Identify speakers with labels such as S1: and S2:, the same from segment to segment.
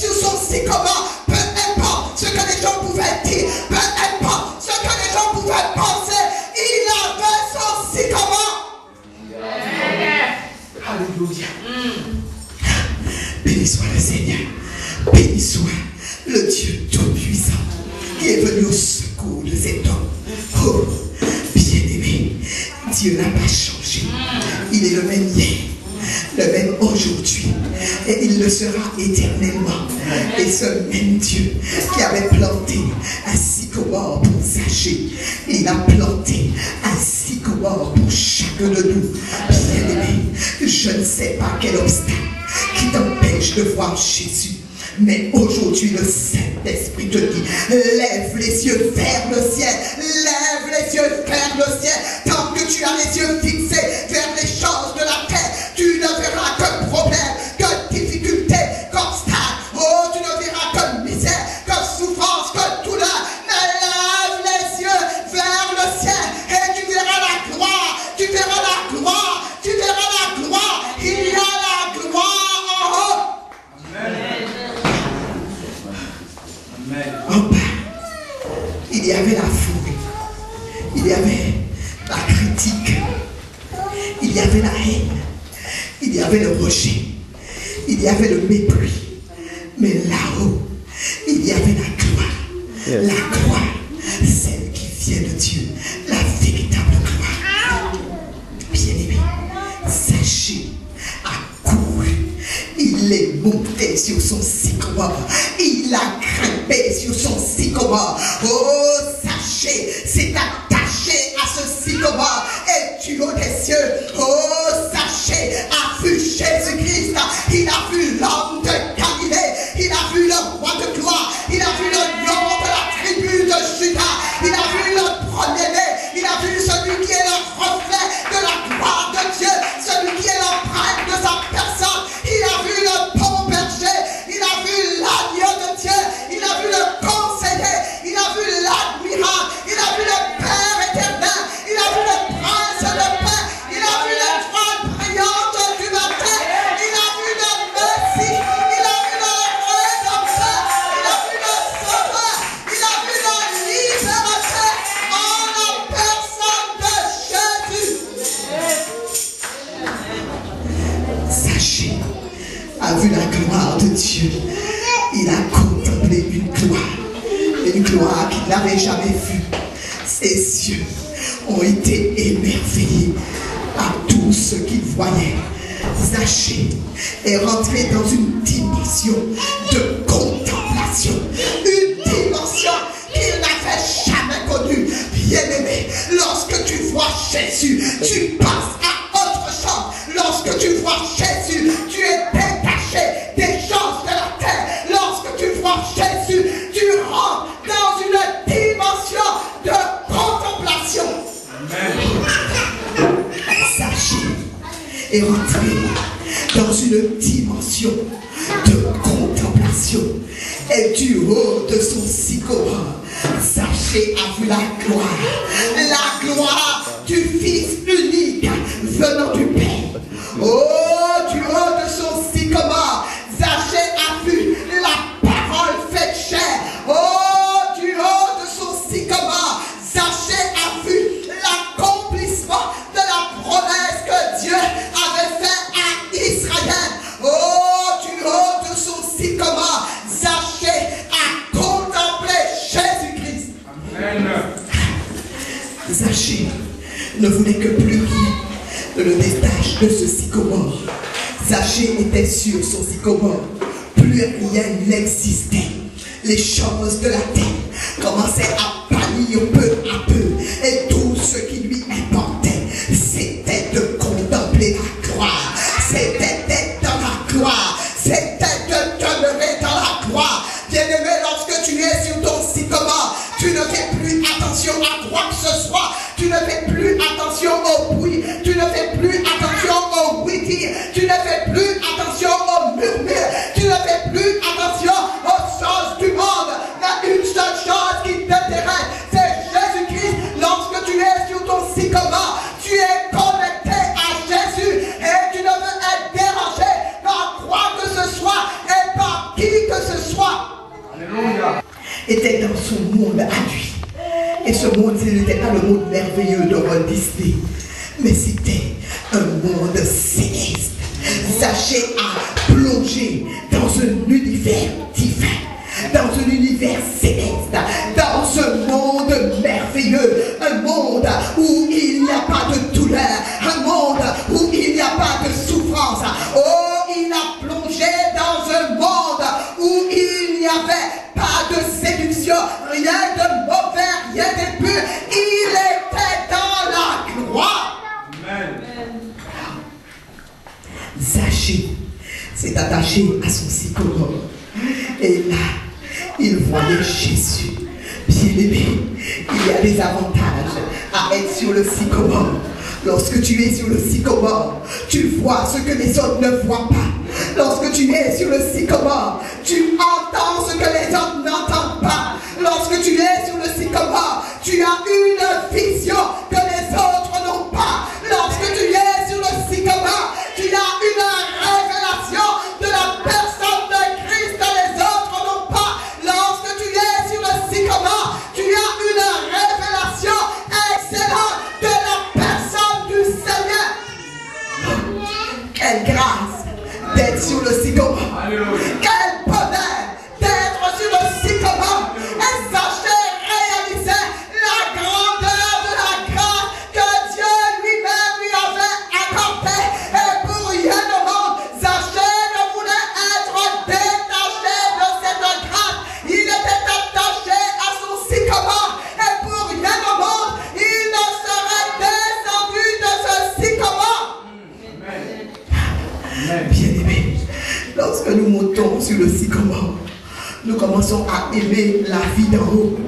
S1: sur son sycomore, peu importe ce que les gens pouvaient dire, peu importe ce que les gens pouvaient penser, il avait son sycomore. Alléluia. Béni soit le Seigneur, béni soit le Dieu Tout-Puissant qui est venu au secours de cet homme. Oh, bien-aimé, Dieu n'a pas changé. Il est le même hier, le même aujourd'hui, et il le sera éternellement. Et ce même Dieu qui avait planté un sycomore pour Zachée, il a planté un sycomore pour chacun de nous. Bien-aimé, je ne sais pas quel obstacle qui t'empêche de voir Jésus. Mais aujourd'hui, le Saint-Esprit te dit, lève les yeux vers le ciel, lève les yeux vers le ciel. Tant que tu as les yeux fixés vers les choses de la terre, tu ne verras que problème, que difficulté, qu'obstacle. Oh, tu ne verras que misère, que souffrance, que douleur. Mais lève les yeux vers le ciel et tu verras la gloire, tu verras la gloire, tu verras la gloire. Il y a la gloire en haut. En bas, il y avait la foule, il y avait la critique, il y avait la haine, il y avait le rejet, il y avait le mépris. Mais là-haut, il y avait la gloire. La gloire, celle qui vient de Dieu, la véritable gloire. Bien-aimé, Zachée a couru. Il est monté sur son sycomore. Il a grimpé sur son sycomore. Oh, Zachée s'est attaché à ce sycomore. Et du haut des cieux, oh, Zachée a vu Jésus-Christ. Il a vu l'homme de Galilée. Il a vu le roi de gloire. Il a vu le lion de la tribu de Juda. Il a vu le premier-né. Il a vu celui qui est le reflet de la gloire de Dieu. Celui qui est l'empreinte de sa personne. Il a vu le bon berger. Il a vu l'agneau de Dieu. Il a vu le conseiller. Il a vu l'admirable. Il a vu le Père éternel. Il a vu le prince de paix. Il a vu l'étoile brillante du matin. Il a vu le Messie. Il a vu le rédempteur. Il a vu le sauveur. Il a vu le libérateur en la personne de Jésus. Zachée a vu la gloire de Dieu. Il a contemplé une gloire qu'il n'avait jamais vue. Ses yeux ont été émerveillés à tout ce qu'il voyait. Zachée est rentré dans une dimension de contemplation, une dimension qu'il n'avait jamais connue. Bien-aimé, lorsque tu vois Jésus, tu passes à autre chose. Lorsque tu vois Jésus, tu es détaché des choses de la terre. Lorsque tu vois Jésus, tu rentres dans une dimension de contemplation. Zachée est rentré dans une dimension de contemplation. Et du haut de son sycomore, Zachée a vu la gloire du Fils unique venant du Père. Oh, du haut de son sycomore, Zachée a vu la parole faite chair. Oh, du haut de son sycomore, Zachée a vu l'accomplissement de la promesse que Dieu avait faite à Israël. Oh, du haut de son sycomore, Zachée a contemplé Jésus-Christ. Amen. Zachée ne voulait que plus rien de le détache de ce sycomore. Zachée était sur son sycomore. Plus rien n'existait. Les choses de la terre commençaient à pâlir peu à peu. Et tout ce qui lui importait, c'était de contempler la gloire. C'était d'être dans la gloire. C'était de demeurer dans la gloire. Bien-aimé, lorsque tu es sur ton sycomore, tu ne fais plus attention à quoi que ce soit. Tu ne fais plus attention au bruit. Tu ne fais plus attention au oui-dire. Tu ne fais plus attention au murmure. Tu ne fais plus attention aux choses du monde. Il y a une seule chose qui t'intéresse, c'est Jésus-Christ ce soit était dans son monde à lui. Et ce monde, ce n'était pas le monde merveilleux de Walt Disney, mais c'était un monde céleste. Zaché a plongé dans un univers divin, dans un univers céleste, dans ce monde merveilleux, un monde où il n'y a pas de douleur, un monde où il n'y a pas de souffrance. Oh, il a plongé dans un monde où il n'y avait pas de séduction, rien de mauvais, rien d'impur. Il était dans la gloire. Amen. Zaché s'est attaché à son sycomore. Et là, il voyait Jésus. Bien-aimé, il y a des avantages à être sur le sycomore. Lorsque tu es sur le sycomore, tu vois ce que les autres ne voient pas. Lorsque tu es sur le sycomore, tu entends ce que les autres n'entendent pas. Lorsque tu es sur le sycomore, tu as une vision que les autres n'ont pas. Lorsque tu es sur le sycomore, tu as une révélation de la personne de Christ que les autres n'ont pas. Lorsque tu es sur le sycomore, tu as une révélation excellente de la personne du Seigneur. Quelle grâce d'être sur le sycomore. Quel bonheur d'être sur le sycomore. Et Zaché réalisait la grandeur de la grâce que Dieu lui-même lui avait accordée. Et pour rien au monde, Zaché ne voulait être détaché de cette grâce. Il était attaché à son sycomore. Et pour rien au monde, il ne serait descendu de ce sycomore. Bien-aimé, lorsque nous montons sur le sycomore, nous commençons à aimer la vie d'en haut.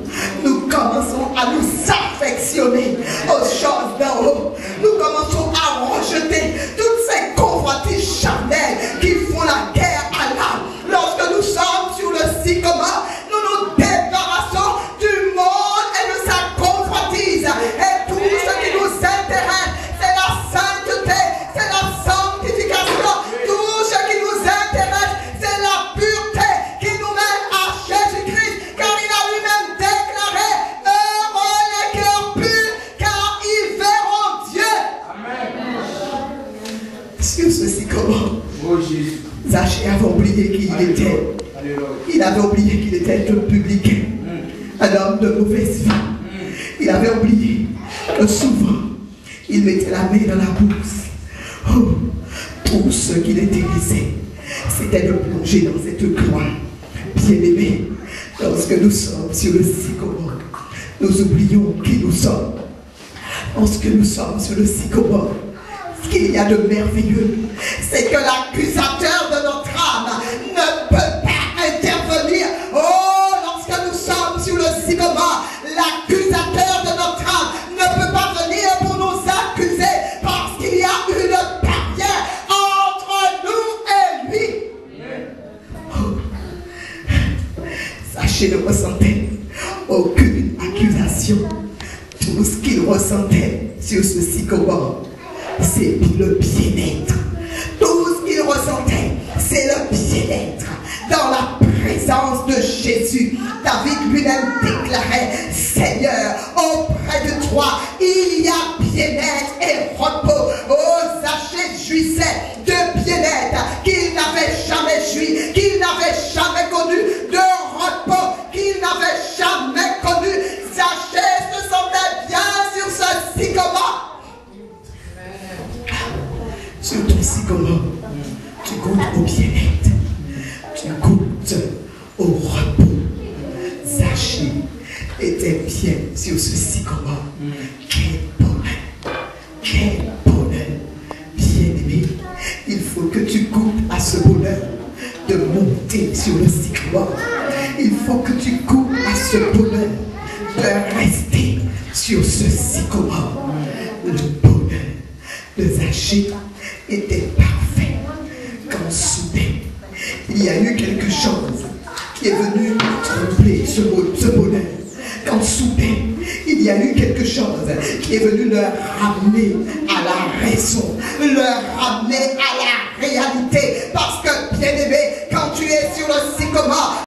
S1: Nous commençons à nous affectionner aux choses d'en haut. Nous commençons à rejeter toutes ces convoitises charnelles qui font la guerre à l'âme. Lorsque nous sommes sur le sycomore, nous nous débarrassons du monde et de sa convoitise. Et tout ce qui nous intéresse, c'est la sainteté, c'est la sanctification. Tout ce qui nous intéresse, c'est la pureté qui nous mène à Jésus-Christ, car il a lui-même déclaré: heureux les cœurs purs, car ils verront Dieu. Amen. Sur ce sycomore, Zaché avait oublié qui il était. Il avait oublié qu'il était un publicain, un homme de mauvaise vie. Il avait oublié que souvent, il mettait la main dans la bourse. Oh, tout ce qui l'intéressait, c'était de plonger dans cette gloire. Bien-aimé, lorsque nous sommes sur le sycomore, nous oublions qui nous sommes. Lorsque nous sommes sur le sycomore, ce qu'il y a de merveilleux, c'est que l'accusateur de notre âme ne peut pas intervenir. Oh, lorsque nous sommes sur le sycomore, l'accusateur de notre âme ne peut pas venir pour nous accuser, parce qu'il y a une barrière entre nous et lui. Oh. Zaché ne ressentait aucune accusation. Tout ce qu'il ressentait sur ce sycomore, c'est le bien-être. Tout ce qu'il ressentait, c'est le bien-être. Dans la présence de Jésus, David lui-même déclarait: Seigneur, auprès de toi, il y a bien-être et repos. Oh, Zaché jouissait de bien-être qu'il n'avait jamais joui, qu'il n'avait jamais connu, de repos qu'il n'avait jamais connu. Zaché se sentait bien sur ce sycomore. Sur ton sycomore, tu goûtes au bien-être, tu goûtes au repos. Zaché était bien sur ce sycomore. Quel bonheur, quel bonheur. Bien-aimé, il faut que tu goûtes à ce bonheur de monter sur le sycomore. Il faut que tu goûtes à ce bonheur de rester sur ce sycomore. Le bonheur de Zaché était parfait quand soudain il y a eu quelque chose qui est venu troubler ce bonheur. Quand soudain il y a eu quelque chose qui est venu leur ramener à la raison, leur ramener à la réalité. Parce que, bien aimé, quand tu es sur le sycomore.